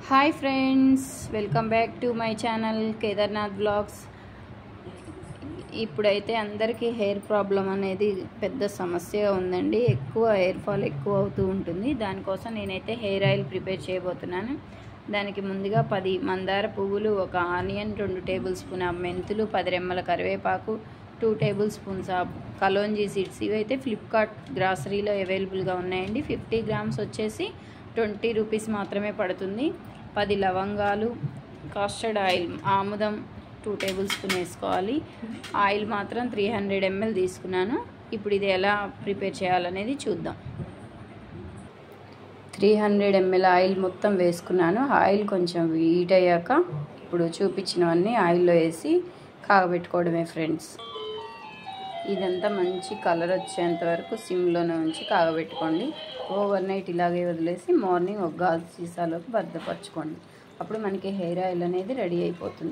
Hi friends, welcome back to my channel Kedarnath blogs. ఇప్పుడైతే అందరికీ hair problem అనేది పెద్ద సమస్యగా ఉందండి. ఎక్కువ హెయిర్ ఫాల్ ఎక్కువ అవుతూ ఉంటుంది. దానికోసం నేనైతే హెయిర్ ఆయిల్ ప్రిపేర్ చేయబోతున్నాను. దానికి ముందుగా 10 మందార పువ్వులు, 1 ఆనియన్, 2 టేబుల్ స్పూన్ మెంతులు, 10 రెమ్మల కరివేపాకు, 2 టేబుల్ స్పూన్స్ కలోంజీ సీడ్స్. ఇవైతే ఫ్లిప్కార్ట్ గ్రాసరీలో అవైలబుల్గా ఉన్నాయండి. 50 గ్రామ్స్ వచ్చేసి 20 రూపీస్ మాత్రమే పడుతుంది. 10 లవంగాలు, కాస్టర్డ్ ఆయిల్, ఆముదం 2 టేబుల్ స్పూన్ వేసుకోవాలి. ఆయిల్ మాత్రం 300 ml తీసుకున్నాను. ఇప్పుడు ఇది ఎలా ప్రిపేర్ చేయాలనేది చూద్దాం. 300 ml ఆయిల్ మొత్తం వేసుకున్నాను. ఆయిల్ కొంచెం హీట్ అయ్యాక ఇప్పుడు చూపించినవన్నీ ఆయిల్లో వేసి కాగబెట్టుకోవడమే ఫ్రెండ్స్. ఇదంతా మంచి కలర్ వచ్చేంత వరకు సిమ్లోనే ఉంచి కాగబెట్టుకోండి. ఓవర్ నైట్ ఇలాగే వదిలేసి మార్నింగ్ ఒక గాజు సీసాలోకి భద్రపరచుకోండి. అప్పుడు మనకి హెయిర్ ఆయిల్ అనేది రెడీ అయిపోతుంది.